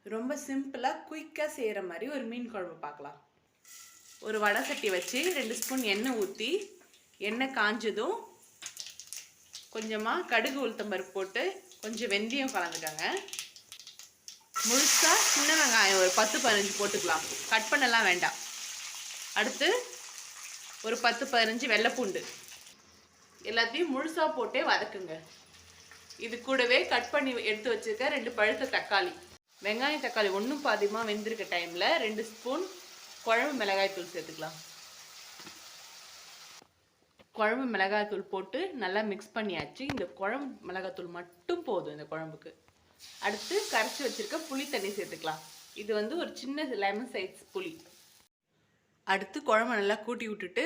ரொம்ப சிம்பிளாக குயிக்காக செய்கிற மாதிரி ஒரு மீன் குழம்பு பார்க்கலாம். ஒரு வடை சட்டி வச்சு 2 ஸ்பூன் எண்ணெய் ஊற்றி, எண்ணெய் காஞ்சதும் கொஞ்சமாக கடுகு உளுத்தம்பருப்பு போட்டு கொஞ்சம் வெந்தயம் கலந்துக்கங்க. முழுசாக சின்ன வெங்காயம் ஒரு 10-15 போட்டுக்கலாம், கட் பண்ணலாம் வேண்டாம். அடுத்து ஒரு 10-15 வெள்ளைப்பூண்டு எல்லாத்தையும் முழுசாக போட்டே வதக்குங்க. இது கூடவே கட் பண்ணி எடுத்து வச்சுருக்க 2 பழுத்த தக்காளி, வெங்காயம் தக்காளி ஒன்றும் பாதியமாக வெந்திருக்க டைமில் 2 ஸ்பூன் குழம்பு மிளகாய்த்தூள் சேர்த்துக்கலாம். குழம்பு மிளகாய்த்தூள் போட்டு நல்லா மிக்ஸ் பண்ணியாச்சு. இந்த குழம்பு மிளகாய்த்தூள் மட்டும் போதும் இந்த குழம்புக்கு. அடுத்து கரைச்சி வச்சுருக்க புளி தண்ணி சேர்த்துக்கலாம். இது வந்து ஒரு சின்ன லெமன் சைஸ் புளி. அடுத்து குழம்பு நல்லா கூட்டி விட்டுட்டு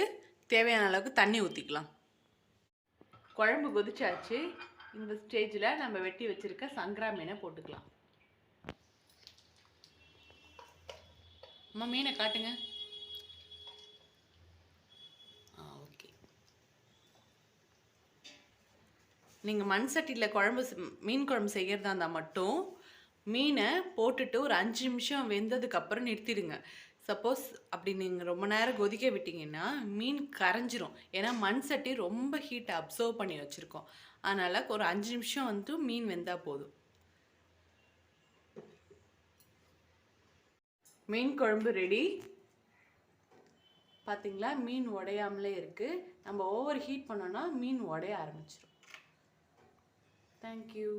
தேவையான அளவுக்கு தண்ணி ஊற்றிக்கலாம். குழம்பு கொதிச்சாச்சு. இந்த ஸ்டேஜில் நம்ம வெட்டி வச்சுருக்க சங்கரா மீனை போட்டுக்கலாம். அம்மா மீனை காட்டுங்க. ஓகே. நீங்கள் மண் சட்டியில் மீன் குழம்பு செய்கிறதா இருந்தால் மட்டும் மீனை போட்டுட்டு ஒரு 5 நிமிஷம் வெந்ததுக்கப்புறம் நிறுத்திடுங்க. சப்போஸ் அப்படி நீங்கள் ரொம்ப நேரம் கொதிக்க விட்டிங்கன்னா மீன் கரைஞ்சிரும். ஏன்னா மண் சட்டி ரொம்ப ஹீட்டை அப்சர்வ் பண்ணி வச்சுருக்கோம். அதனால் ஒரு 5 நிமிஷம் வந்து மீன் வெந்தால் போதும். மீன் குழம்பு ரெடி. பார்த்தீங்களா, மீன் உடையாமலே இருக்குது. நம்ம ஓவர் ஹீட் பண்ணோன்னா மீன் உடைய ஆரம்பிச்சிடும். தேங்க்யூ.